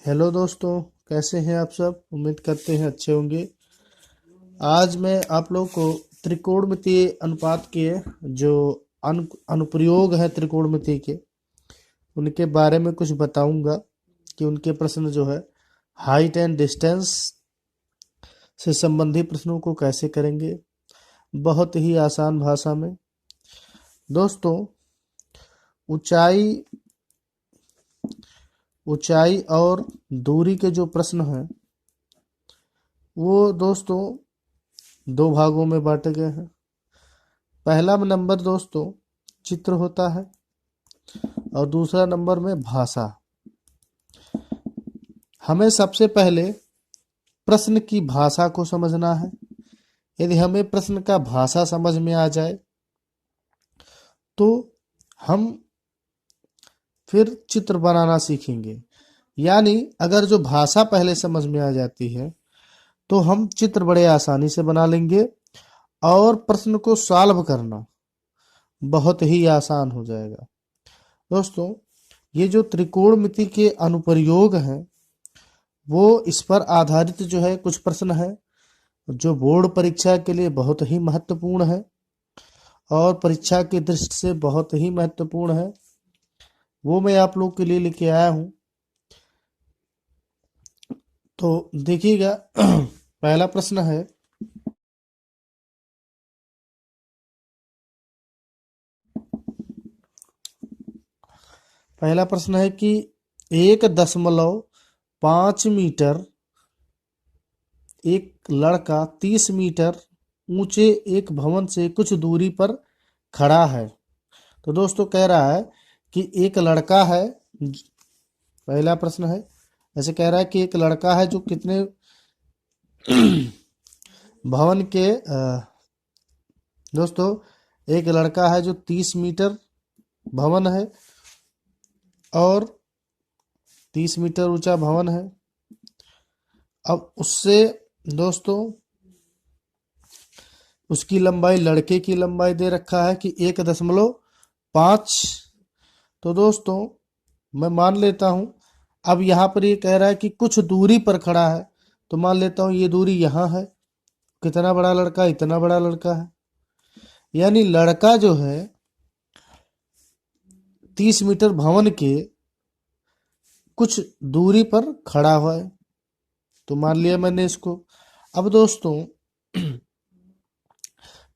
Hello दोस्तों, कैसे हैं आप सब। उम्मीद करते हैं अच्छे होंगे। आज मैं आप लोग को त्रिकोणमितीय अनुपात के जो अनुप्रयोग है त्रिकोणमिति के, उनके बारे में कुछ बताऊंगा कि उनके प्रश्न जो है हाइट एंड डिस्टेंस से संबंधित प्रश्नों को कैसे करेंगे, बहुत ही आसान भाषा में। दोस्तों, ऊंचाई ऊंचाई और दूरी के जो प्रश्न हैं वो दोस्तों दो भागों में बांटे गए हैं। पहला नंबर दोस्तों चित्र होता है और दूसरा नंबर में भाषा। हमें सबसे पहले प्रश्न की भाषा को समझना है। यदि हमें प्रश्न का भाषा समझ में आ जाए तो हम फिर चित्र बनाना सीखेंगे। यानी अगर जो भाषा पहले समझ में आ जाती है तो हम चित्र बड़े आसानी से बना लेंगे और प्रश्न को सॉल्व करना बहुत ही आसान हो जाएगा। दोस्तों, ये जो त्रिकोणमिति के अनुप्रयोग हैं वो इस पर आधारित जो है कुछ प्रश्न है जो बोर्ड परीक्षा के लिए बहुत ही महत्वपूर्ण है और परीक्षा की दृष्टि से बहुत ही महत्वपूर्ण है। वो मैं आप लोग के लिए लेके आया हूँ। तो देखिएगा पहला प्रश्न है, कि 1.5 मीटर एक लड़का 30 मीटर ऊंचे एक भवन से कुछ दूरी पर खड़ा है। तो दोस्तों कह रहा है कि एक लड़का है। पहला प्रश्न है, ऐसे कह रहा है कि एक लड़का है जो कितने भवन के दोस्तों एक लड़का है जो 30 मीटर भवन है और 30 मीटर ऊंचा भवन है। अब उससे दोस्तों उसकी लंबाई, लड़के की लंबाई दे रखा है कि 1.5। तो दोस्तों मैं मान लेता हूं, अब यहाँ पर ये कह रहा है कि कुछ दूरी पर खड़ा है, तो मान लेता हूं ये दूरी यहाँ है। कितना बड़ा लड़का, इतना बड़ा लड़का है। यानी लड़का जो है 30 मीटर भवन के कुछ दूरी पर खड़ा हुआ है, तो मान लिया मैंने इसको। अब दोस्तों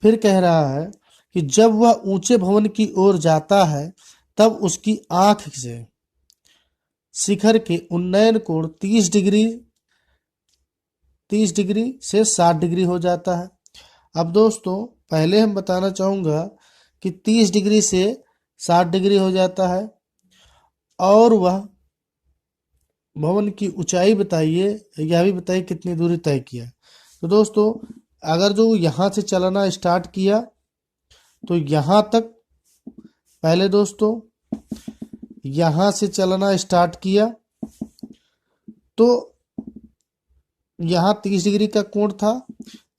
फिर कह रहा है कि जब वह ऊंचे भवन की ओर जाता है तब उसकी आंख से शिखर के उन्नयन कोण 30 डिग्री से 60 डिग्री हो जाता है। अब दोस्तों पहले हम बताना चाहूंगा कि 30 डिग्री से 60 डिग्री हो जाता है और वह भवन की ऊंचाई बताइए, यह भी बताइए कितनी दूरी तय किया। तो दोस्तों अगर जो यहाँ से चलना स्टार्ट किया तो यहाँ तक, पहले दोस्तों यहाँ से चलना स्टार्ट किया तो यहाँ 30 डिग्री का कोण था।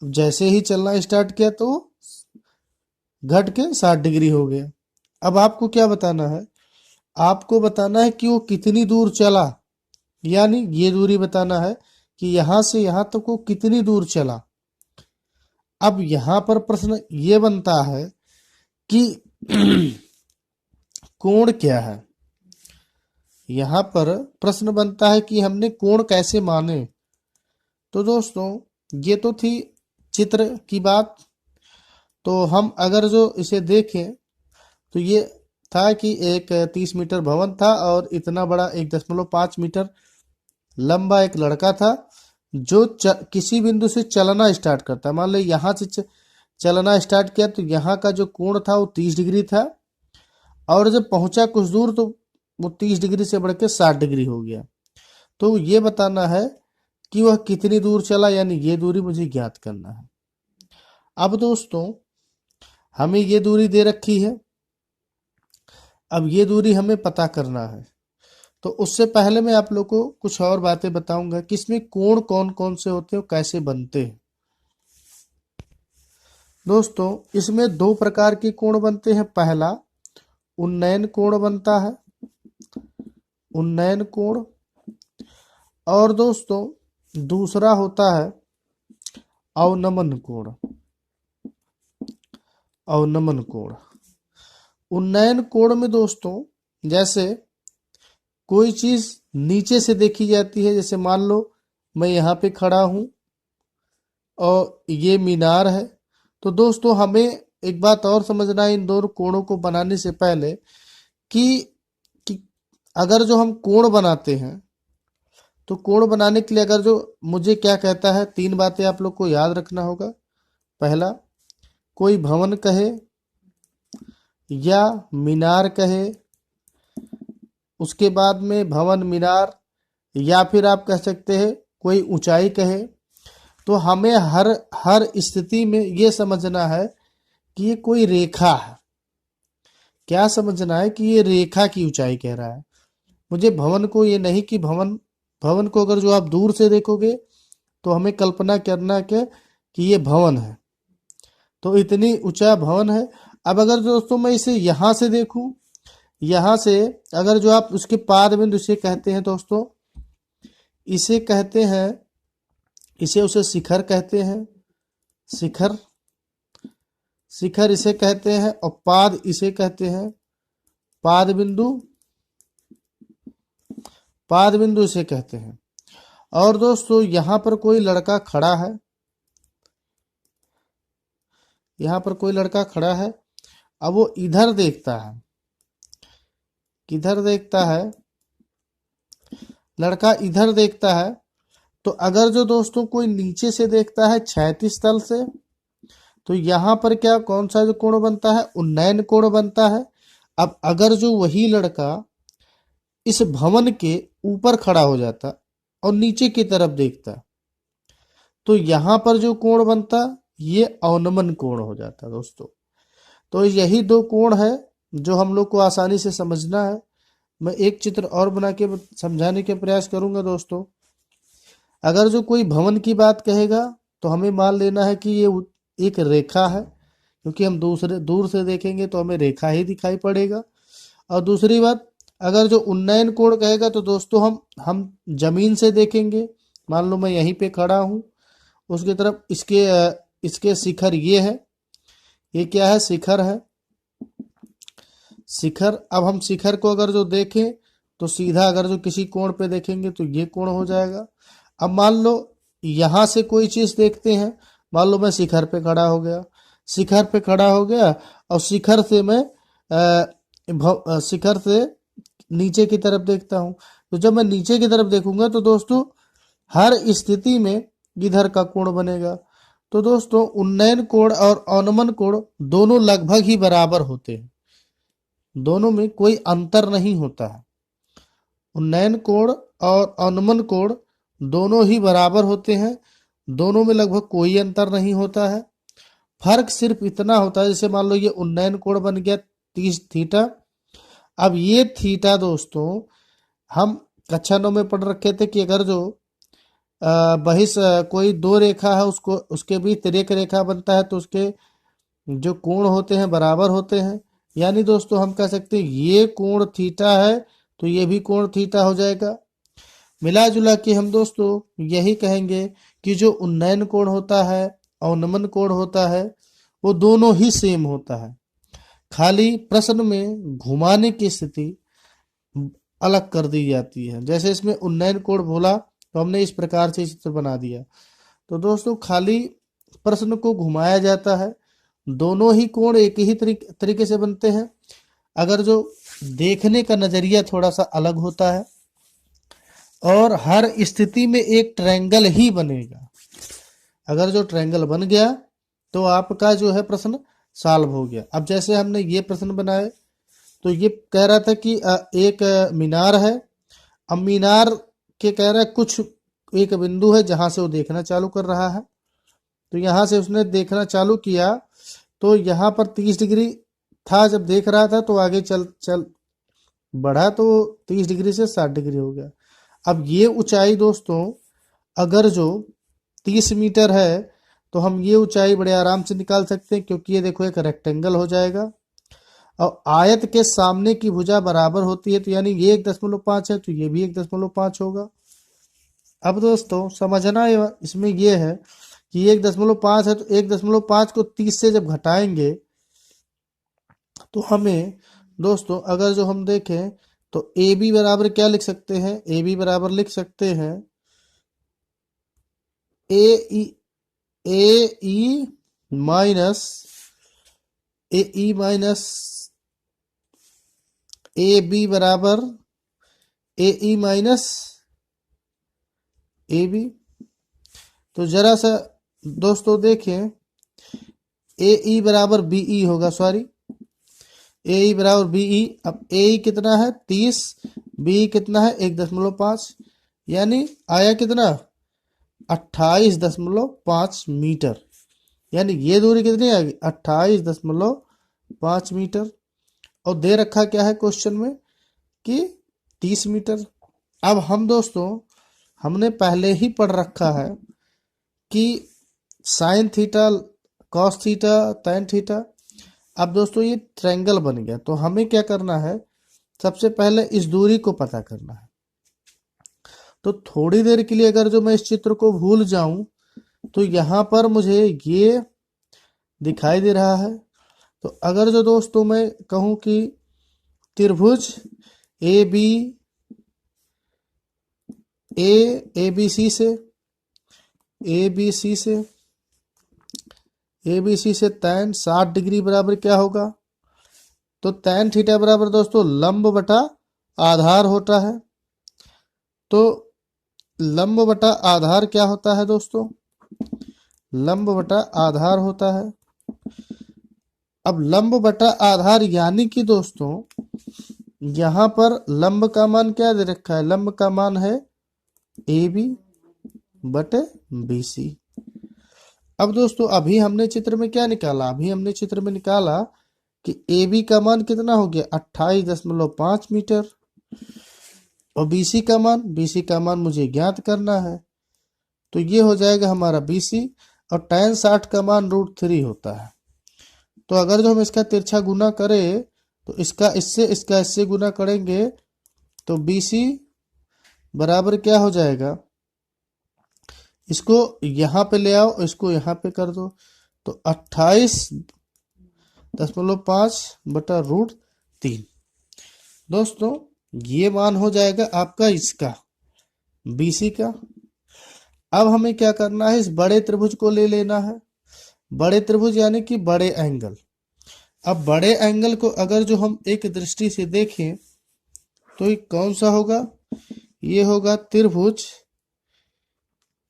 जैसे ही चलना स्टार्ट किया तो घट के 60 डिग्री हो गया। अब आपको क्या बताना है, आपको बताना है कि वो कितनी दूर चला। यानी ये दूरी बताना है कि यहाँ से यहाँ तक वो कितनी दूर चला। अब यहाँ पर प्रश्न ये बनता है कि कोण क्या है। यहाँ पर प्रश्न बनता है कि हमने कोण कैसे माने। तो दोस्तों ये तो थी चित्र की बात। तो हम अगर जो इसे देखें तो ये था कि एक 30 मीटर भवन था और इतना बड़ा 1.5 मीटर लंबा एक लड़का था जो किसी बिंदु से चलना स्टार्ट करता है। मान लो यहाँ से चलना स्टार्ट किया तो यहाँ का जो कोण था वो 30 डिग्री था और जब पहुंचा कुछ दूर तो वो 30 डिग्री से बढ़ के 60 डिग्री हो गया। तो ये बताना है कि वह कितनी दूर चला, यानी ये दूरी मुझे ज्ञात करना है। अब दोस्तों हमें ये दूरी दे रखी है, अब ये दूरी हमें पता करना है। तो उससे पहले मैं आप लोग को कुछ और बातें बताऊंगा कि इसमें कोण कौन कौन से होते हैं और कैसे बनते हैं। दोस्तों इसमें दो प्रकार के कोण बनते हैं। पहला उन्नयन कोण बनता है, उन्नयन कोण। और दोस्तों दूसरा होता है अवनमन कोण। अवनमन कोण, उन्नयन कोण में दोस्तों जैसे कोई चीज नीचे से देखी जाती है, जैसे मान लो मैं यहाँ पे खड़ा हूं और ये मीनार है। तो दोस्तों हमें एक बात और समझना है इन दोनों कोणों को बनाने से पहले कि अगर जो हम कोण बनाते हैं तो कोण बनाने के लिए अगर जो मुझे क्या कहता है, 3 बातें आप लोग को याद रखना होगा। पहला, कोई भवन कहे या मीनार कहे, उसके बाद में भवन मीनार, या फिर आप कह सकते हैं कोई ऊंचाई कहे, तो हमें हर स्थिति में ये समझना है कि ये कोई रेखा है। क्या समझना है कि ये रेखा की ऊंचाई कह रहा है मुझे। भवन को ये नहीं कि भवन को अगर जो आप दूर से देखोगे तो हमें कल्पना करना क्या कि ये भवन है, तो इतनी ऊंचा भवन है। अब अगर दोस्तों मैं इसे यहां से देखूं, यहां से अगर जो आप उसके पाद बिंदु इसे कहते हैं दोस्तों, इसे कहते हैं, इसे उसे शिखर कहते हैं। शिखर, शिखर इसे कहते हैं और पाद इसे कहते हैं पाद बिंदु। पाद बिंदु इसे कहते हैं। और दोस्तों यहां पर कोई लड़का खड़ा है, यहां पर कोई लड़का खड़ा है। अब वो इधर देखता है, किधर देखता है, लड़का इधर देखता है। तो अगर जो दोस्तों कोई नीचे से देखता है क्षैतिज तल से, तो यहां पर क्या कौन सा जो कोण बनता है, उन्नयन कोण बनता है। अब अगर जो वही लड़का इस भवन के ऊपर खड़ा हो जाता और नीचे की तरफ देखता, तो यहां पर जो कोण बनता ये अवनमन कोण हो जाता दोस्तों। तो यही 2 कोण है जो हम लोग को आसानी से समझना है। मैं एक चित्र और बना के समझाने के प्रयास करूंगा दोस्तों। अगर जो कोई भवन की बात कहेगा तो हमें मान लेना है कि ये एक रेखा है, क्योंकि हम दूर से देखेंगे तो हमें रेखा ही दिखाई पड़ेगा। और दूसरी बात, अगर जो उन्नयन कोण कहेगा तो दोस्तों हम जमीन से देखेंगे। मान लो मैं यहीं पे खड़ा हूं, उसकी तरफ इसके शिखर ये है, ये क्या है, शिखर है। शिखर, अब हम शिखर को अगर जो देखें तो सीधा अगर जो किसी कोण पे देखेंगे तो ये कोण हो जाएगा। अब मान लो यहां से कोई चीज देखते हैं, मान लो मैं शिखर पे खड़ा हो गया, शिखर पे खड़ा हो गया और शिखर से मैं शिखर से नीचे की तरफ देखता हूं। तो जब मैं नीचे की तरफ देखूंगा तो दोस्तों हर स्थिति में इधर का कोण बनेगा। तो दोस्तों उन्नयन कोण और अवनमन कोण दोनों लगभग ही बराबर होते हैं, दोनों में कोई अंतर नहीं होता है। उन्नयन कोण और अवनमन कोण दोनों ही बराबर होते हैं, दोनों में लगभग कोई अंतर नहीं होता है। फर्क सिर्फ इतना होता है, जैसे मान लो ये उन्नयन कोण बन गया 30 थीटा। अब ये थीटा दोस्तों हम कक्षा 9 में पढ़ रखे थे कि अगर जो कोई 2 रेखा है उसको उसके बीच तिर्यक रेखा बनता है तो उसके जो कोण होते हैं बराबर होते हैं। यानी दोस्तों हम कह सकते हैं ये कोण थीटा है तो ये भी कोण थीटा हो जाएगा। मिला जुला के हम दोस्तों यही कहेंगे कि जो उन्नयन कोण होता है, अवनमन कोण होता है, वो दोनों ही सेम होता है, खाली प्रश्न में घुमाने की स्थिति अलग कर दी जाती है। जैसे इसमें उन्नयन कोण बोला तो हमने इस प्रकार से चित्र बना दिया। तो दोस्तों खाली प्रश्न को घुमाया जाता है, दोनों ही कोण एक ही तरीके से बनते हैं। अगर जो देखने का नजरिया थोड़ा सा अलग होता है और हर स्थिति में एक ट्रायंगल ही बनेगा। अगर जो ट्रायंगल बन गया तो आपका जो है प्रश्न सॉल्व हो गया। अब जैसे हमने ये प्रश्न बनाए तो ये कह रहा था कि एक मीनार है। अब मीनार के कह रहा है कुछ एक बिंदु है जहां से वो देखना चालू कर रहा है। तो यहां से उसने देखना चालू किया तो यहाँ पर 30 डिग्री था, जब देख रहा था तो आगे चल बढ़ा तो 30 डिग्री से 60 डिग्री हो गया। अब ये ऊंचाई दोस्तों अगर जो 30 मीटर है तो हम ये ऊंचाई बड़े आराम से निकाल सकते हैं, क्योंकि ये देखो एक रेक्टेंगल हो जाएगा और आयत के सामने की भुजा बराबर होती है, तो यानी ये 1.5 है तो ये भी 1.5 होगा। अब दोस्तों समझना इसमें ये है कि 1.5 है, तो 1.5 को 30 से जब घटाएंगे तो हमें दोस्तों अगर जो हम देखें तो ए बी बराबर क्या लिख सकते हैं, ए बी बराबर लिख सकते हैं A E A E minus A E minus A B बराबर A E minus A B. तो जरा सा दोस्तों देखें, ए ई बराबर बी ई होगा, सॉरी ए ई बराबर बी ई। अब ए ई कितना है 30, बी ई कितना है 1.5, यानी आया कितना 28.5 मीटर। यानी ये दूरी कितनी आ गई 28.5 मीटर। और दे रखा क्या है क्वेश्चन में कि 30 मीटर। अब हम दोस्तों हमने पहले ही पढ़ रखा है कि sine theta, cos theta, tan theta. अब दोस्तों ये ट्रायंगल बन गया, तो हमें क्या करना है, सबसे पहले इस दूरी को पता करना है। तो थोड़ी देर के लिए अगर जो मैं इस चित्र को भूल जाऊं तो यहां पर मुझे ये दिखाई दे रहा है। तो अगर जो दोस्तों मैं कहूं कि त्रिभुज A B A B C से ए बी सी से tan 60 डिग्री बराबर क्या होगा, तो tan थीटा बराबर दोस्तों लंब बटा आधार होता है। तो लंब बटा आधार क्या होता है दोस्तों, लंब बटा आधार होता है। अब लंब बटा आधार यानी कि दोस्तों यहां पर लंब का मान क्या दे रखा है, लंब का मान है ए बी बटे बी सी। अब दोस्तों अभी हमने चित्र में क्या निकाला, अभी हमने चित्र में निकाला कि ए बी का मान कितना हो गया 28.5 मीटर, और बीसी का मान मुझे ज्ञात करना है। तो ये हो जाएगा हमारा बीसी, और tan 60 का मान √3 होता है। तो अगर जो हम इसका तिरछा गुना करें तो इसका इससे गुना करेंगे तो बीसी बराबर क्या हो जाएगा, इसको यहां पे ले आओ, इसको यहां पे कर दो, तो 28.5 बटा √3। दोस्तों ये मान हो जाएगा आपका इसका बीसी का। अब हमें क्या करना है, इस बड़े त्रिभुज को ले लेना है, बड़े त्रिभुज यानी कि बड़े एंगल। अब बड़े एंगल को अगर जो हम एक दृष्टि से देखें तो ये कौन सा होगा, ये होगा त्रिभुज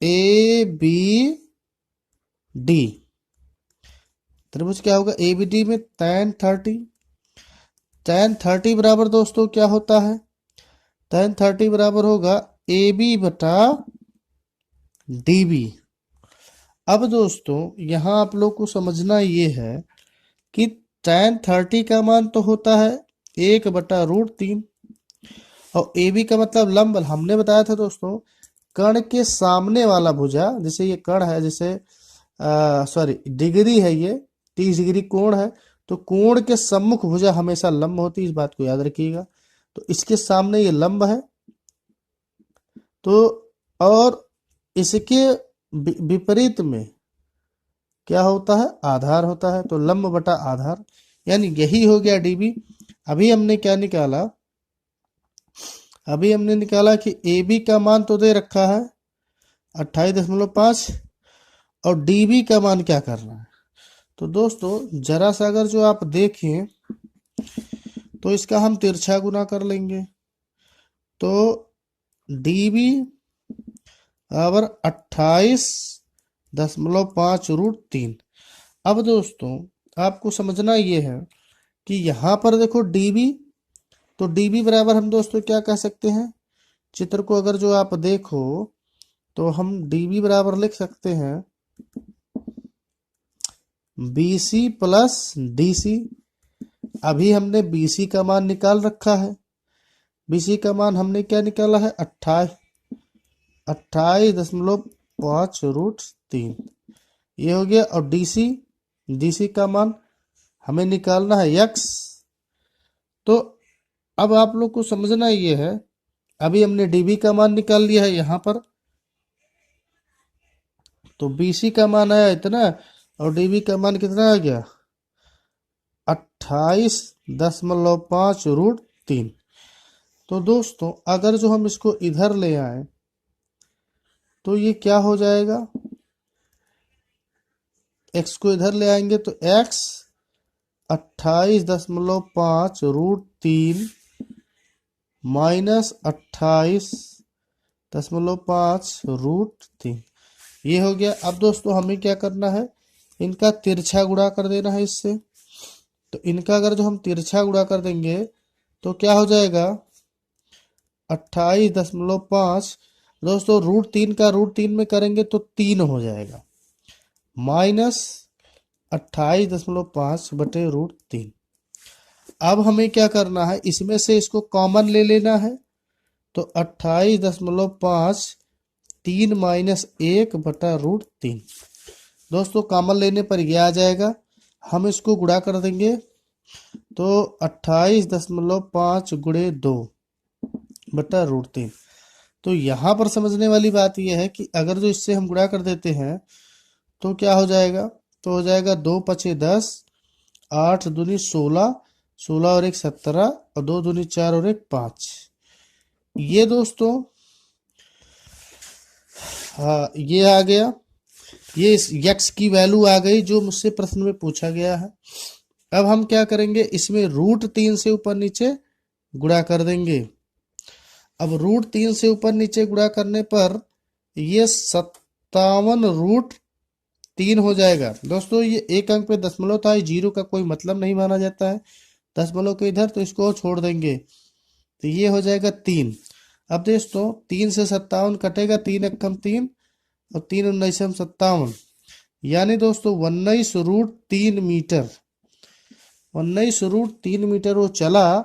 ए बी डी। त्रिभुज क्या होगा ए बी डी में tan 30 बराबर दोस्तों क्या होता है, tan 30 बराबर होगा ए बी बटा डी बी। अब दोस्तों यहां आप लोग को समझना ये है कि tan 30 का मान तो होता है 1/√3, और ए बी का मतलब लंब। हमने बताया था दोस्तों कर्ण के सामने वाला भुजा, जैसे ये कर्ण है, जैसे सॉरी डिग्री है, ये 30 डिग्री कोण है, तो कोण के सम्मुख भुजा हमेशा लंब होती है, इस बात को याद रखिएगा। तो इसके सामने ये लंब है, तो और इसके विपरीत में क्या होता है, आधार होता है। तो लंब बटा आधार यानी यही हो गया डीबी। अभी हमने क्या निकाला, अभी हमने निकाला कि ए बी का मान तो दे रखा है 28.5, और डीबी का मान क्या करना है। तो दोस्तों जरा सा अगर जो आप देखें तो इसका हम तिरछा गुना कर लेंगे, तो डीबी बराबर 28.5 √3। अब दोस्तों आपको समझना ये है कि यहाँ पर देखो डीबी, तो डीबी बराबर हम दोस्तों क्या कह सकते हैं, चित्र को अगर जो आप देखो तो हम डीबी बराबर लिख सकते हैं बीसी प्लस डीसी। अभी हमने बीसी का मान निकाल रखा है, बीसी का मान हमने क्या निकाला है 28.5 √3, ये हो गया। और डीसी का मान हमें निकालना है x। तो अब आप लोग को समझना ये है, अभी हमने डीबी का मान निकाल लिया है यहाँ पर, तो BC का मान आया इतना और DB का मान कितना आ गया 28.5 तो दोस्तों अगर जो हम इसको इधर ले आए तो ये क्या हो जाएगा, x को इधर ले आएंगे तो x 28.5 माइनस 28.5 ये हो गया। अब दोस्तों हमें क्या करना है, इनका तिरछा गुणा कर देना है इससे। तो इनका अगर जो हम तिरछा गुणा कर देंगे तो क्या हो जाएगा 28.5 दोस्तों √3 का √3 में करेंगे तो 3 हो जाएगा, माइनस 28.5 बटे √3। अब हमें क्या करना है, इसमें से इसको कॉमन ले लेना है। तो 28.5 3 माइनस 1 बटा √3 दोस्तों कॉमन लेने पर यह आ जाएगा। हम इसको गुणा कर देंगे तो 28.5 गुणे 2 बटा √3। तो यहाँ पर समझने वाली बात यह है कि अगर जो इससे हम गुणा कर देते हैं तो क्या हो जाएगा, तो हो जाएगा 2 पचे 10, 8 दूनी 16, 16 और 1 17 और 2 दूनी 4 और 1 5। ये दोस्तों हाँ ये आ गया, ये इस x की वैल्यू आ गई जो मुझसे प्रश्न में पूछा गया है। अब हम क्या करेंगे, इसमें √3 से ऊपर नीचे गुणा कर देंगे। अब √3 से ऊपर नीचे गुणा करने पर ये 57√3 हो जाएगा। दोस्तों ये एक अंक पे दशमलव था, जीरो का कोई मतलब नहीं माना जाता है, दशमलव के इधर, तो इसको छोड़ देंगे तो ये हो जाएगा 3। अब दोस्तों 3 से 57 कटेगा, 3 एकम 3 और 3 19 57, यानी दोस्तों 19√3 मीटर, 19√3 मीटर वो चला।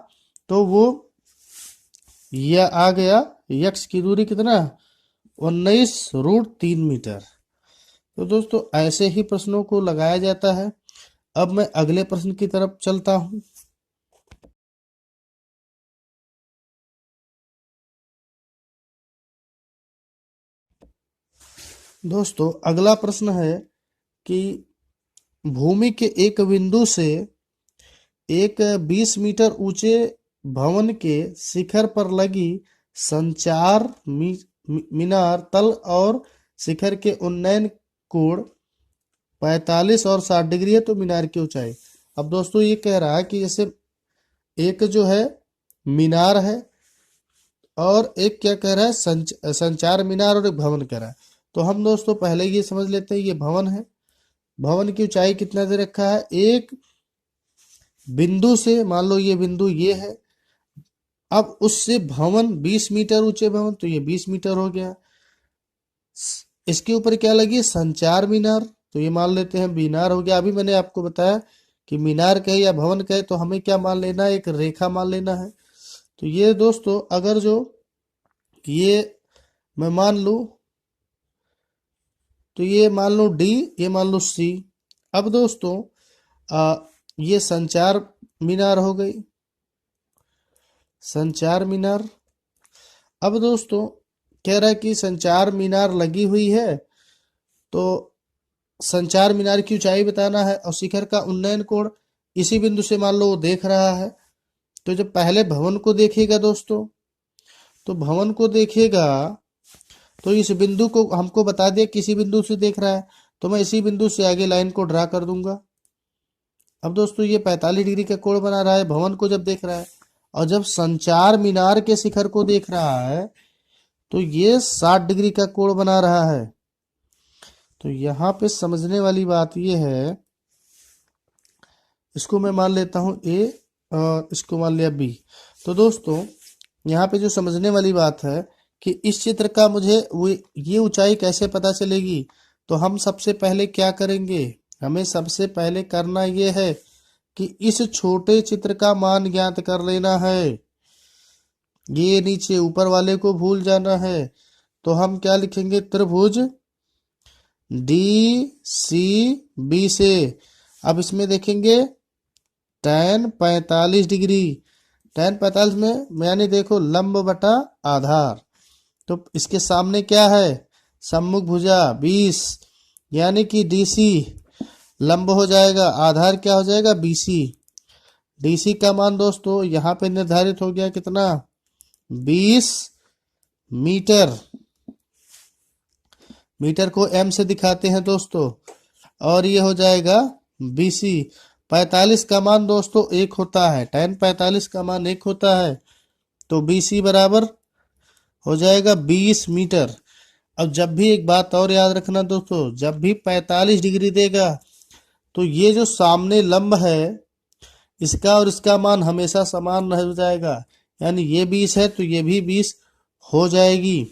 तो वो यह आ गया x की दूरी कितना 19√3 मीटर। तो दोस्तों ऐसे ही प्रश्नों को लगाया जाता है। अब मैं अगले प्रश्न की तरफ चलता हूं। दोस्तों अगला प्रश्न है कि भूमि के एक बिंदु से एक 20 मीटर ऊंचे भवन के शिखर पर लगी संचार मीनार तल और शिखर के उन्नयन कोण 45 और 60 डिग्री है, तो मीनार की ऊंचाई। अब दोस्तों ये कह रहा है कि जैसे एक जो है मीनार है और एक क्या कह रहा है संचार मीनार और एक भवन कह रहा है। तो हम दोस्तों पहले ये समझ लेते हैं, ये भवन है, भवन की ऊंचाई कितना दे रखा है, एक बिंदु से मान लो ये बिंदु ये है, अब उससे भवन 20 मीटर ऊंचे भवन, तो ये 20 मीटर हो गया। इसके ऊपर क्या लगी संचार मीनार, तो ये मान लेते हैं मीनार हो गया। अभी मैंने आपको बताया कि मीनार कहे या भवन कहे तो हमें क्या मान लेना है, एक रेखा मान लेना है। तो ये दोस्तों अगर जो ये मैं मान लूं तो ये मान लो D, ये मान लो C। अब दोस्तों ये संचार मीनार हो गई, संचार मीनार। अब दोस्तों कह रहा है कि संचार मीनार लगी हुई है, तो संचार मीनार की ऊंचाई बताना है और शिखर का उन्नयन कोण इसी बिंदु से मान लो वो देख रहा है। तो जब पहले भवन को देखेगा दोस्तों, तो भवन को देखेगा तो इस बिंदु को हमको बता दिया किसी बिंदु से देख रहा है, तो मैं इसी बिंदु से आगे लाइन को ड्रा कर दूंगा। अब दोस्तों ये 45 डिग्री का कोण बना रहा है भवन को जब देख रहा है, और जब संचार मीनार के शिखर को देख रहा है तो ये 60 डिग्री का कोण बना रहा है। तो यहाँ पे समझने वाली बात ये है, इसको मैं मान लेता हूँ A और इसको मान लिया B। तो दोस्तों यहाँ पे जो समझने वाली बात है कि इस चित्र का मुझे ये ऊंचाई कैसे पता चलेगी, तो हम सबसे पहले क्या करेंगे, हमें सबसे पहले करना ये है कि इस छोटे चित्र का मान ज्ञात कर लेना है। ये नीचे ऊपर वाले को भूल जाना है। तो हम क्या लिखेंगे, त्रिभुज DCB से, अब इसमें देखेंगे tan 45 डिग्री, tan 45 में यानी देखो लंब बटा आधार, तो इसके सामने क्या है सम्मुख भुजा 20, यानी कि डीसी लंब हो जाएगा, आधार क्या हो जाएगा, बीसी। डीसी का मान दोस्तों यहाँ पे निर्धारित हो गया कितना, 20 मीटर। मीटर को एम से दिखाते हैं दोस्तों, और ये हो जाएगा बीसी। 45 का मान दोस्तों 1 होता है, tan 45 का मान 1 होता है, तो बीसी बराबर हो जाएगा 20 मीटर। अब जब भी एक बात और याद रखना दोस्तों, जब भी 45 डिग्री देगा तो ये जो सामने लंब है इसका और इसका मान हमेशा समान रह जाएगा, यानी ये 20 है तो ये भी 20 हो जाएगी।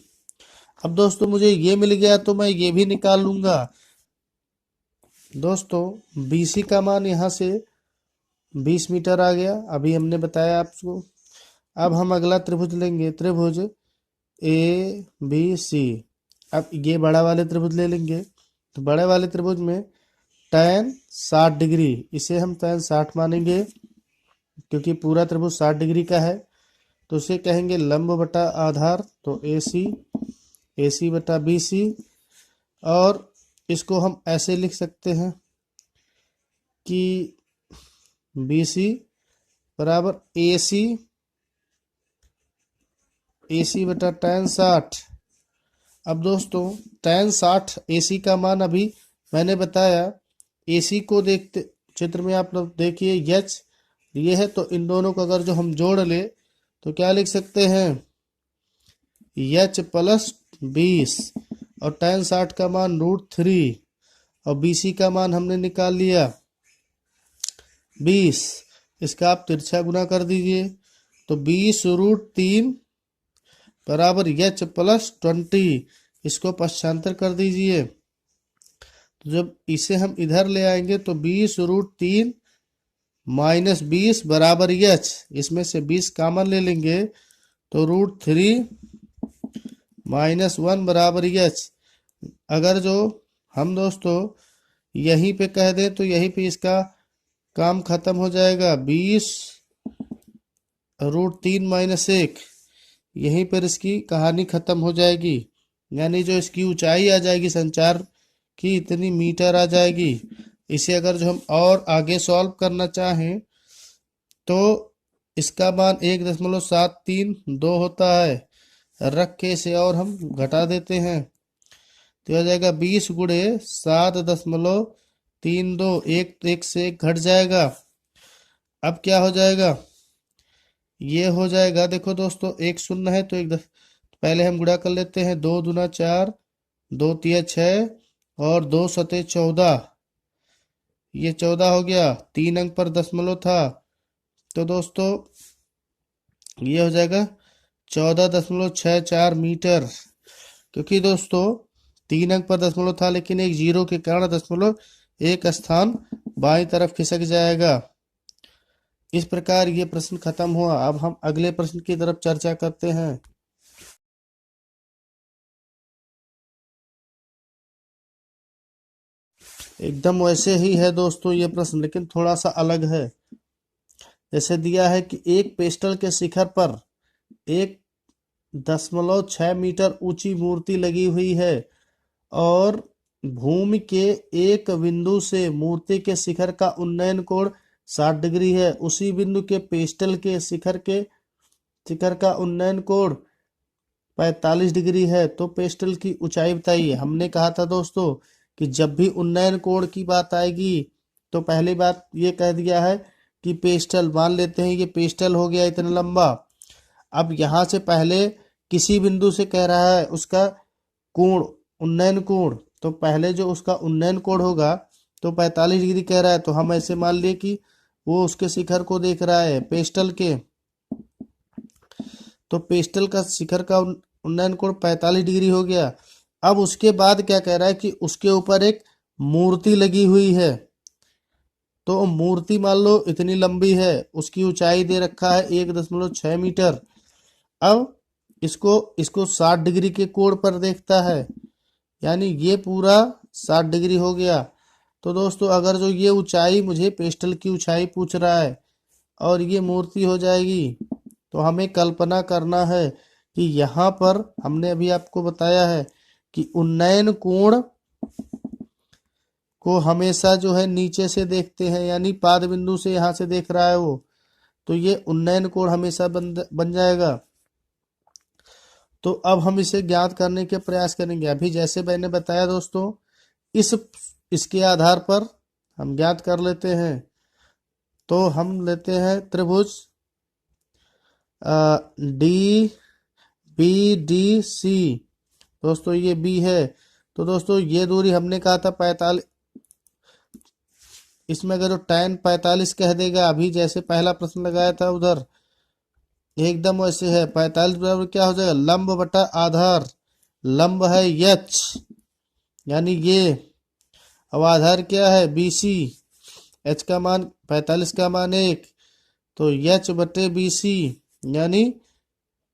अब दोस्तों मुझे ये मिल गया तो मैं ये भी निकाल लूंगा। दोस्तों बीसी का मान यहाँ से 20 मीटर आ गया, अभी हमने बताया आपको। अब हम अगला त्रिभुज लेंगे, त्रिभुज ए बी सी। अब ये बड़ा वाले त्रिभुज ले लेंगे, तो बड़े वाले त्रिभुज में tan 60 डिग्री, इसे हम tan 60 मानेंगे क्योंकि पूरा त्रिभुज 60 डिग्री का है। तो उसे कहेंगे लंब बटा आधार, तो ए सी बटा बी सी। और इसको हम ऐसे लिख सकते हैं कि बी सी बराबर ए सी बटा tan 60। अब दोस्तों tan 60 AC का मान अभी मैंने बताया, AC को देखते चित्र में आप लोग देखिए H ये है, तो इन दोनों को अगर जो हम जोड़ ले तो क्या लिख सकते हैं, H प्लस 20, और tan 60 का मान √3, और BC का मान हमने निकाल लिया 20। इसका आप तिरछा गुना कर दीजिए, तो 20√3 बराबर H प्लस 20, इसको पश्चांतर कर दीजिए। तो जब इसे हम इधर ले आएंगे तो 20√3 माइनस 20 बराबर H, इसमें से 20 कॉमन ले लेंगे तो √3 माइनस 1 बराबर H। अगर जो हम दोस्तों यहीं पे कह दें तो यहीं पे इसका काम खत्म हो जाएगा, 20√3 माइनस 1, यहीं पर इसकी कहानी खत्म हो जाएगी। यानी जो इसकी ऊंचाई आ जाएगी संचार की इतनी मीटर आ जाएगी। इसे अगर जो हम और आगे सॉल्व करना चाहें तो इसका मान 1.732 होता है, रख के इसे और हम घटा देते हैं तो हो जाएगा 20 गुणे 7.32, एक से एक घट जाएगा। अब क्या हो जाएगा, ये हो जाएगा, देखो दोस्तों एक शून्य है तो पहले हम गुणा कर लेते हैं, 2 दूना 4, 2 तिया 6, और 2 सते 14, ये 14 हो गया, 3 अंक पर दशमलव था, तो दोस्तों ये हो जाएगा 14.64 मीटर। क्योंकि दोस्तों 3 अंक पर दशमलव था लेकिन एक जीरो के कारण दशमलव एक स्थान बाईं तरफ खिसक जाएगा। इस प्रकार ये प्रश्न खत्म हुआ। अब हम अगले प्रश्न की तरफ चर्चा करते हैं। एकदम वैसे ही है दोस्तों ये प्रश्न, लेकिन थोड़ा सा अलग है। जैसे दिया है कि एक पेस्टल के शिखर पर 1.6 मीटर ऊंची मूर्ति लगी हुई है और भूमि के एक बिंदु से मूर्ति के शिखर का उन्नयन कोण 60 डिग्री है। उसी बिंदु के पेस्टल के शिखर का उन्नयन कोण 45 डिग्री है, तो पेस्टल की ऊंचाई बताइए। हमने कहा था दोस्तों कि जब भी उन्नयन कोण की बात आएगी तो पहली बात ये कह दिया है कि पेस्टल, मान लेते हैं ये पेस्टल हो गया इतना लंबा। अब यहाँ से पहले किसी बिंदु से कह रहा है उसका कोण, उन्नयन कोण, तो पहले जो उसका उन्नयन कोण होगा तो 45 डिग्री कह रहा है, तो हम ऐसे मान लिए कि वो उसके शिखर को देख रहा है पेस्टल के, तो पेस्टल का शिखर का उन्नयन कोण 45 डिग्री हो गया। अब उसके बाद क्या कह रहा है कि उसके ऊपर एक मूर्ति लगी हुई है, तो मूर्ति मान लो इतनी लंबी है, उसकी ऊंचाई दे रखा है 1.6 मीटर। अब इसको 60 डिग्री के कोण पर देखता है, यानी ये पूरा 60 डिग्री हो गया। तो दोस्तों अगर जो ये ऊंचाई मुझे पेस्टल की ऊंचाई पूछ रहा है और ये मूर्ति हो जाएगी, तो हमें कल्पना करना है कि यहाँ पर हमने अभी आपको बताया है कि उन्नयन कोण को हमेशा जो है नीचे से देखते हैं, यानी पाद बिंदु से यहाँ से देख रहा है वो, तो ये उन्नयन कोण हमेशा बन जाएगा। तो अब हम इसे ज्ञात करने के प्रयास करेंगे। अभी जैसे मैंने बताया दोस्तों, इसके आधार पर हम ज्ञात कर लेते हैं। तो हम लेते हैं त्रिभुज डी बी डी सी। दोस्तों ये बी है, तो दोस्तों ये दूरी हमने कहा था 45, इसमें अगर तो tan 45 कह देगा, अभी जैसे पहला प्रश्न लगाया था उधर एकदम वैसे है। 45 बराबर क्या हो जाएगा, लंब बटा आधार। लंब है एच, यानी ये, अब आधार क्या है बी सी। एच का मान 45 का मान 1, तो एच बटे बी सी, यानी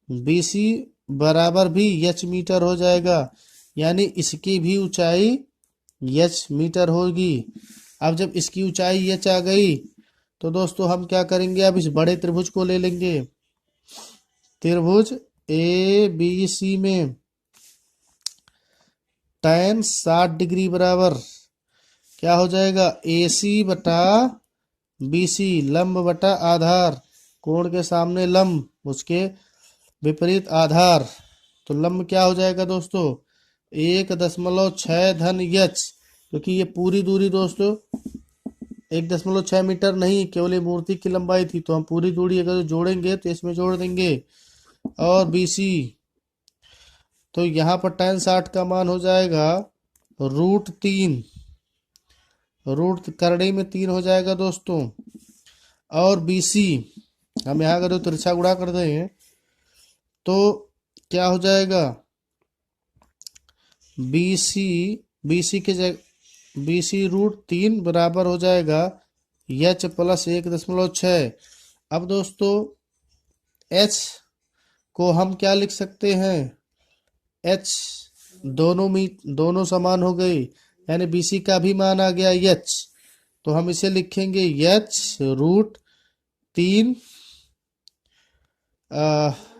बी सी बराबर भी एच मीटर हो जाएगा, यानी इसकी भी ऊंचाई एच मीटर होगी। अब जब इसकी ऊंचाई एच आ गई, तो दोस्तों हम क्या करेंगे, अब इस बड़े त्रिभुज को ले लेंगे। त्रिभुज ए बी सी में tan 60 डिग्री बराबर क्या हो जाएगा, ए सी बटा बी सी, लंब बटा आधार। कोण के सामने लंब, उसके विपरीत आधार, तो लंब क्या हो जाएगा दोस्तों, 1.6 धन एच, क्योंकि ये पूरी दूरी दोस्तों 1.6 मीटर नहीं, केवल ये मूर्ति की लंबाई थी, तो हम पूरी दूरी अगर जोड़ेंगे तो इसमें जोड़ देंगे। और BC, तो यहाँ पर tan 60 का मान हो जाएगा √3, रूट करड़ी में 3 हो जाएगा दोस्तों। और BC हम यहाँ अगर तिरछा गुणा कर देंगे तो क्या हो जाएगा, BC के जगह BC √3 बराबर हो जाएगा एच प्लस 1.6। अब दोस्तों H को हम क्या लिख सकते हैं, H दोनों समान हो गई, यानी BC का भी मान आ गया H, तो हम इसे लिखेंगे H √3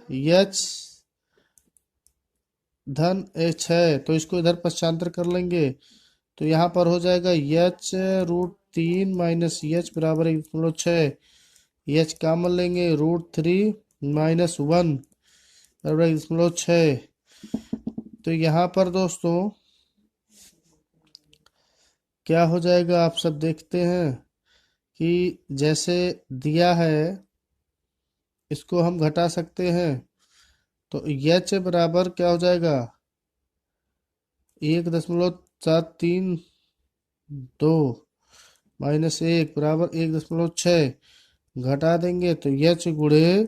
H धन H है, तो इसको इधर पश्चांतर कर लेंगे, तो यहाँ पर हो जाएगा H √3 माइनस H बराबर 1.6, H कामन लेंगे √3 माइनस 1 बराबर 1.6। तो यहाँ पर दोस्तों क्या हो जाएगा, आप सब देखते हैं कि जैसे दिया है इसको हम घटा सकते हैं, तो H बराबर क्या हो जाएगा 1.732 माइनस 1 बराबर 1.6, घटा देंगे तो H गुणे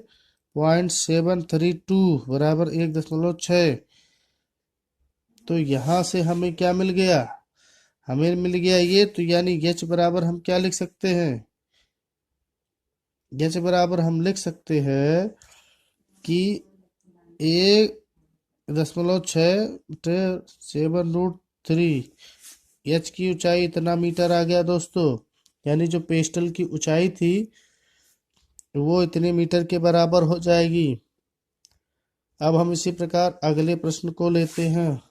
0.732 बराबर 1.6। तो यहाँ से हमें क्या मिल गया, हमें मिल गया ये, तो यानी H बराबर हम क्या लिख सकते हैं, H बराबर हम लिख सकते हैं कि 1.6 H की ऊंचाई इतना मीटर आ गया दोस्तों, यानी जो पेस्टल की ऊंचाई थी वो इतने मीटर के बराबर हो जाएगी। अब हम इसी प्रकार अगले प्रश्न को लेते हैं।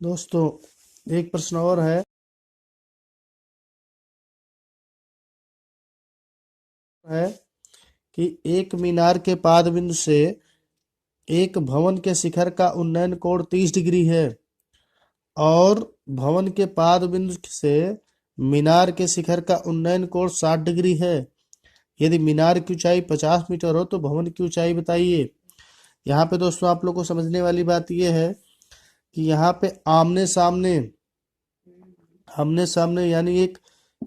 दोस्तों एक प्रश्न और है कि एक मीनार के पाद बिंदु से एक भवन के शिखर का उन्नयन कोण 30 डिग्री है और भवन के पाद बिंदु से मीनार के शिखर का उन्नयन कोण 60 डिग्री है। यदि मीनार की ऊंचाई 50 मीटर हो तो भवन की ऊंचाई बताइए। यहाँ पे दोस्तों आप लोग को समझने वाली बात यह है कि यहाँ पे आमने सामने यानी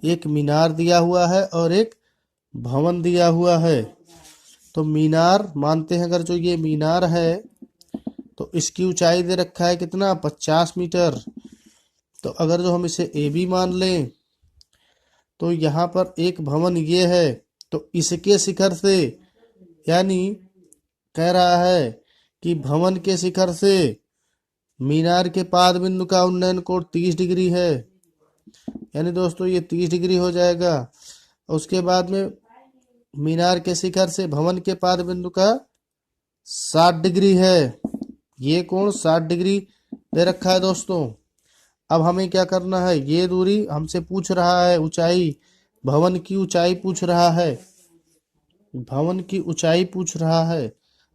एक मीनार दिया हुआ है और एक भवन दिया हुआ है। तो मीनार मानते हैं, अगर जो ये मीनार है तो इसकी ऊंचाई दे रखा है कितना 50 मीटर। तो अगर जो हम इसे AB मान लें तो यहाँ पर एक भवन ये है, तो इसके शिखर से, यानी कह रहा है कि भवन के शिखर से मीनार के पाद बिंदु का उन्नयन कोण 30 डिग्री है, यानी दोस्तों ये 30 डिग्री हो जाएगा। उसके बाद में मीनार के शिखर से भवन के पाद बिंदु का 60 डिग्री है, ये कोण 60 डिग्री दे रखा है दोस्तों। अब हमें क्या करना है, ये दूरी हमसे पूछ रहा है, ऊंचाई, भवन की ऊंचाई पूछ रहा है, भवन की ऊंचाई पूछ रहा है।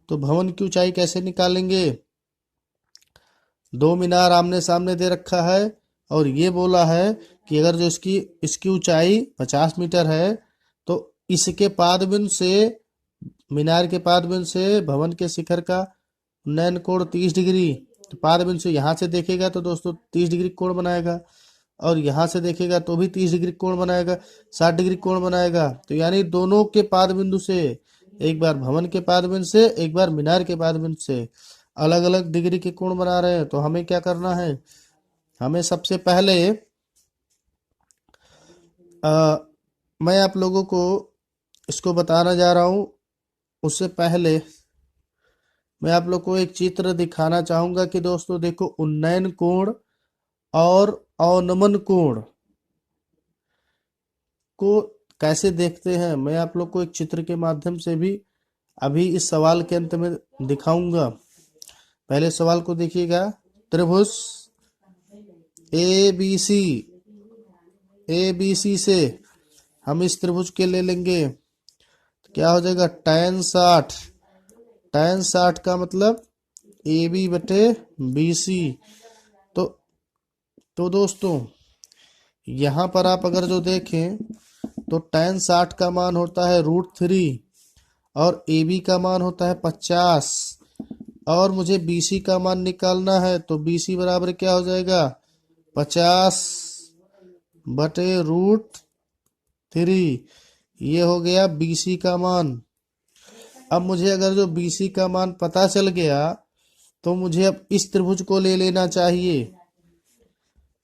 तो भवन की ऊंचाई कैसे निकालेंगे? दो मीनार आमने सामने दे रखा है और ये बोला है कि अगर जो इसकी इसकी ऊंचाई 50 मीटर है तो इसके पादबिंदु से, मीनार के पादबिंदु से भवन के शिखर का उन्नयन कोण 30 डिग्री। तो पादबिंदु से यहाँ से देखेगा तो दोस्तों 30 डिग्री कोण बनाएगा, और यहाँ से देखेगा तो भी 30 डिग्री कोण बनाएगा, 60 डिग्री कोण बनाएगा। तो यानी दोनों के पाद बिंदु से, एक बार भवन के पाद बिंदु से, एक बार मीनार के पाद बिंदु से अलग अलग डिग्री के कोण बना रहे हैं। तो हमें क्या करना है, हमें सबसे पहले मैं आप लोगों को इसको बताना जा रहा हूं, उससे पहले मैं आप लोग को एक चित्र दिखाना चाहूंगा कि दोस्तों देखो, उन्नयन कोण और अवनमन कोण को कैसे देखते हैं, मैं आप लोग को एक चित्र के माध्यम से भी अभी इस सवाल के अंत में दिखाऊंगा। पहले सवाल को देखिएगा, त्रिभुज ए बी सी से हम इस त्रिभुज के ले लेंगे, तो क्या हो जाएगा, tan 60 का मतलब ए बी बटे बी सी। तो दोस्तों यहाँ पर आप अगर जो देखें तो tan 60 का मान होता है √3 और ए बी का मान होता है 50, और मुझे बी सी का मान निकालना है। तो बी सी बराबर क्या हो जाएगा, 50 बटे √3। ये हो गया बी सी का मान। अब मुझे अगर जो बी सी का मान पता चल गया तो मुझे अब इस त्रिभुज को ले लेना चाहिए।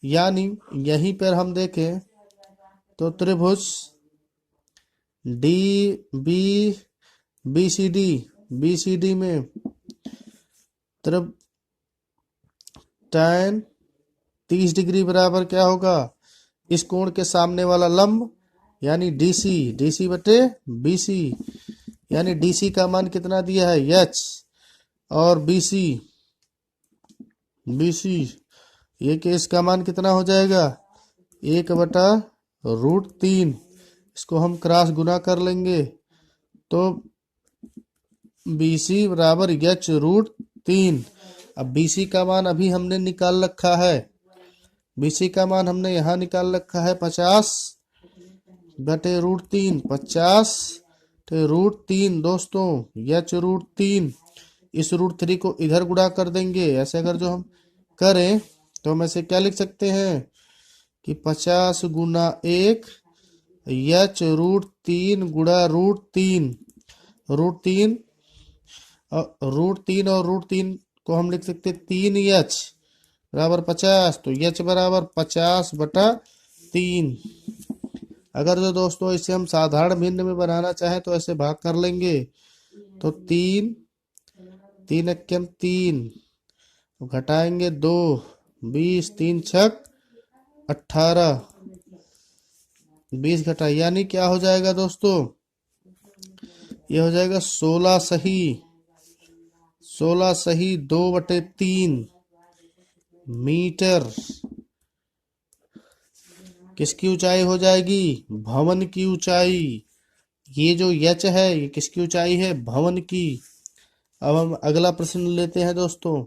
यानी यहीं पर हम देखें तो त्रिभुज डी बी सी डी में tan 30 डिग्री बराबर क्या होगा, इस कोण के सामने वाला लंब यानी डी सी बटे बी सी। यानी डी सी का मान कितना दिया है, h, और बी सी ये कि इसका मान कितना हो जाएगा, 1/√3। इसको हम क्रॉस गुना कर लेंगे तो बी सी बराबर h√3। अब बी सी का मान अभी हमने निकाल रखा है, बी सी का मान हमने यहाँ निकाल रखा है 50 बटे √3, 50 √3 दोस्तों, h√3। इस √3 को इधर गुणा कर देंगे। ऐसे अगर जो हम करें तो हम ऐसे क्या लिख सकते हैं कि 50 गुना 1 h√3 गुणा √3 और √3 को हम लिख सकते 3h बराबर 50। तो h बराबर 50/3। अगर जो दोस्तों इसे हम साधारण भिन्न में बनाना चाहें तो ऐसे भाग कर लेंगे। तो 3 3 3 घटाएंगे 2, 20, 3 छक 18, 20 घटा, यानी क्या हो जाएगा दोस्तों, ये हो जाएगा 16 सही 2/3 मीटर। किसकी ऊंचाई हो जाएगी, भवन की ऊंचाई। ये जो h है ये किसकी ऊंचाई है, भवन की। अब हम अगला प्रश्न लेते हैं दोस्तों।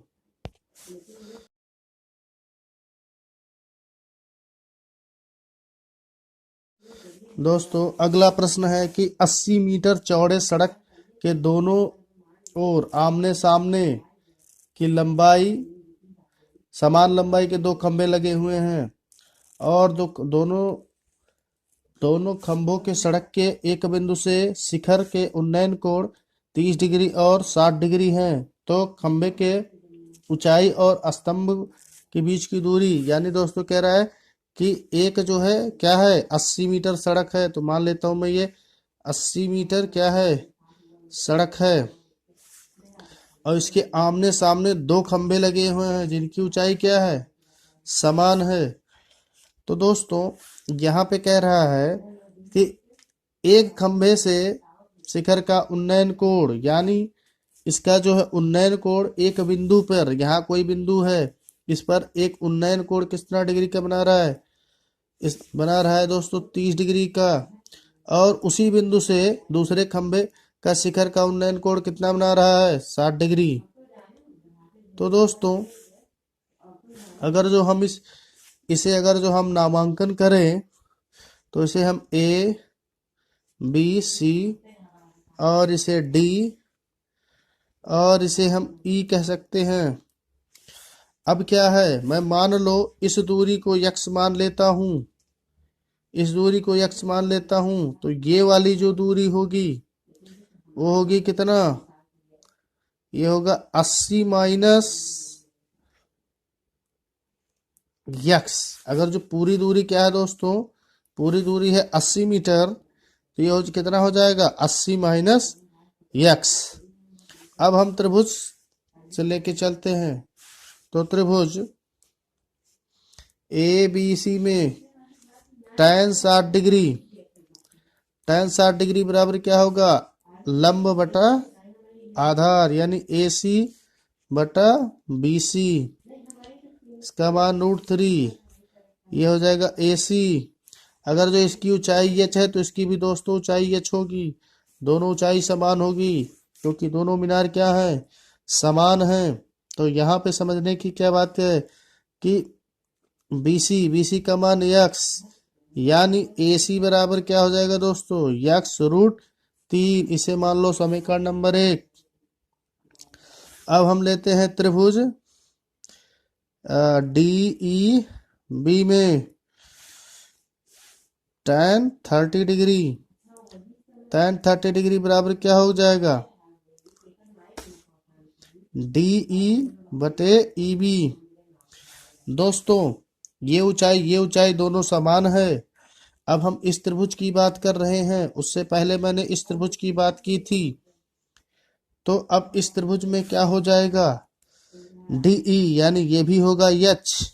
अगला प्रश्न है कि 80 मीटर चौड़े सड़क के दोनों ओर आमने सामने की लंबाई, समान लंबाई के 2 खंभे लगे हुए हैं और दोनों खंभों के सड़क के एक बिंदु से शिखर के उन्नयन कोण 30 डिग्री और 60 डिग्री हैं। तो खंभे के ऊंचाई और स्तंभ के बीच की दूरी, यानी दोस्तों कह रहा है कि एक जो है क्या है, 80 मीटर सड़क है। तो मान लेता हूं मैं ये 80 मीटर क्या है, सड़क है, और इसके आमने सामने 2 खंभे लगे हुए हैं जिनकी ऊंचाई क्या है, समान है। तो दोस्तों यहाँ पे कह रहा है कि एक खंभे से शिखर का उन्नयन कोण, यानी इसका जो है उन्नयन कोण एक बिंदु पर, यहाँ कोई बिंदु है इस पर एक उन्नयन कोण कितना डिग्री का बना रहा है, इस बना रहा है दोस्तों 30 डिग्री का। और उसी बिंदु से दूसरे खंभे का शिखर का उन्नयन कोण कितना बना रहा है, 60 डिग्री। तो दोस्तों अगर जो हम इसे अगर जो हम नामांकन करें तो इसे हम ए बी सी और इसे डी और इसे हम ई कह सकते हैं। अब क्या है, मैं मान लो इस दूरी को x मान लेता हूँ, इस दूरी को x मान लेता हूँ, तो ये वाली जो दूरी होगी वो होगी कितना, ये होगा 80 माइनस x। अगर जो पूरी दूरी क्या है दोस्तों, पूरी दूरी है 80 मीटर, तो ये कितना हो जाएगा 80 माइनस x। अब हम त्रिभुज से लेके चलते हैं, तो त्रिभुज ए बी सी में tan 60 डिग्री, tan 60 डिग्री बराबर क्या होगा, लंब बटा आधार यानी ए सी बटा बी सी, इसका मान √3, ये हो जाएगा ए सी। अगर जो इसकी ऊंचाई h है तो इसकी भी दोस्तों ऊंचाई h होगी, दोनों ऊंचाई समान होगी क्योंकि दोनों मीनार क्या है, समान है। तो यहाँ पे समझने की क्या बात है कि BC का मान x, यानी AC बराबर क्या हो जाएगा दोस्तों, x√3। इसे मान लो समीकरण नंबर 1। अब हम लेते हैं त्रिभुज DEB में tan 30 डिग्री, tan 30 डिग्री बराबर क्या हो जाएगा, DE बटे EB। दोस्तों ये ऊंचाई दोनों समान है। अब हम इस त्रिभुज की बात कर रहे हैं, उससे पहले मैंने इस त्रिभुज की बात की थी। तो अब इस त्रिभुज में क्या हो जाएगा, DE यानी ये भी होगा h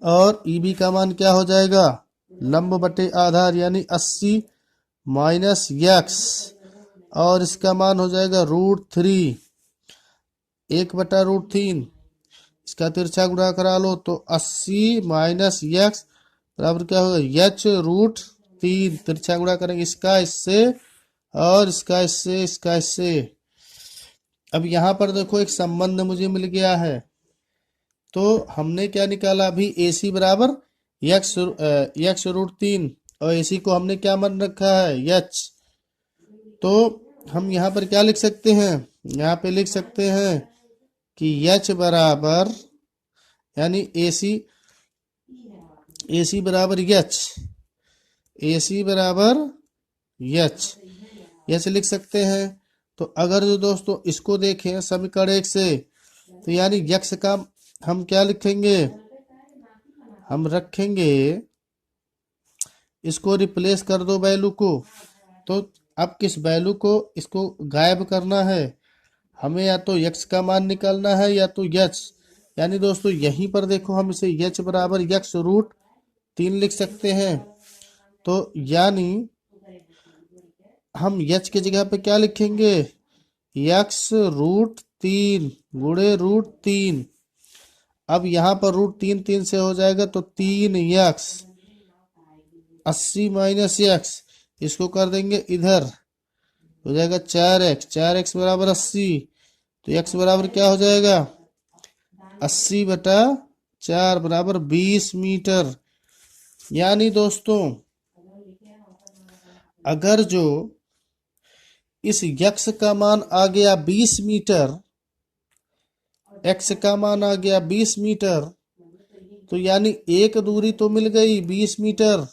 और EB का मान क्या हो जाएगा, लंब बटे आधार यानी 80 माइनस x और इसका मान हो जाएगा √3, 1/√3। इसका तिरछा गुणा करा लो तो 80 माइनस x बराबर क्या होगा, h√3। तिरछा गुणा करेंगे इसका इससे और इसका इससे, इसका इससे। अब यहाँ पर देखो एक संबंध मुझे मिल गया है। तो हमने क्या निकाला अभी, AC बराबर x√3 और AC को हमने क्या मान रखा है, h। तो हम यहाँ पर क्या लिख सकते हैं, यहाँ पे लिख सकते हैं कि h बराबर यानी AC बराबर h, AC बराबर h लिख सकते हैं। तो अगर जो दोस्तों इसको देखें समीकरण 1 से, तो यानी x का हम क्या लिखेंगे, हम रखेंगे, इसको रिप्लेस कर दो वैल्यू को। तो अब किस वैल्यू को इसको गायब करना है, हमें या तो x का मान निकालना है या तो h। यानी दोस्तों यहीं पर देखो हम इसे h बराबर x√3 लिख सकते हैं। तो यानी हम h की जगह पे क्या लिखेंगे, x√3 गुणे √3। अब यहाँ पर √3 3 से हो जाएगा तो 3x, 80 माइनस x, इसको कर देंगे इधर, हो जाएगा 4x बराबर 80। तो x बराबर क्या हो जाएगा, 80/4 बराबर 20 मीटर। यानी दोस्तों अगर जो इस x का मान आ गया 20 मीटर, x का मान आ गया 20 मीटर, तो यानी एक दूरी तो मिल गई 20 मीटर।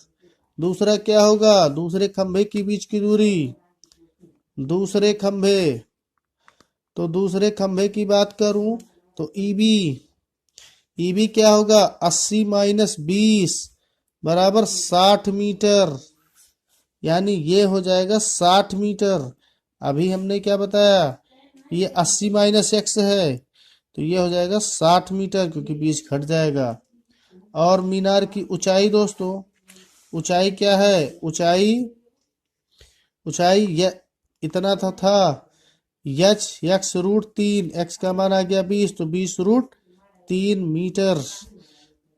दूसरा क्या होगा, दूसरे खंभे के बीच की दूरी, दूसरे खंभे, तो दूसरे खंभे की बात करूं तो EB क्या होगा, 80 माइनस 20 बराबर 60 मीटर। यानी ये हो जाएगा 60 मीटर। अभी हमने क्या बताया, ये 80 माइनस x है, तो ये हो जाएगा 60 मीटर क्योंकि 20 घट जाएगा। और मीनार की ऊंचाई दोस्तों, ऊंचाई क्या है, ऊंचाई ये इतना था h x√3, x का मान आ गया 20, तो 20√3 3 मीटर।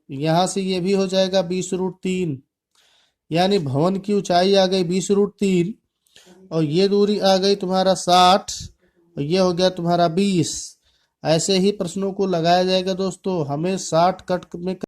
यहाँ से ये भी हो जाएगा 20√3, यानी भवन की ऊंचाई आ गई 20√3 और ये दूरी आ गई तुम्हारा 60 और ये हो गया तुम्हारा 20। ऐसे ही प्रश्नों को लगाया जाएगा दोस्तों। हमें 60 कट में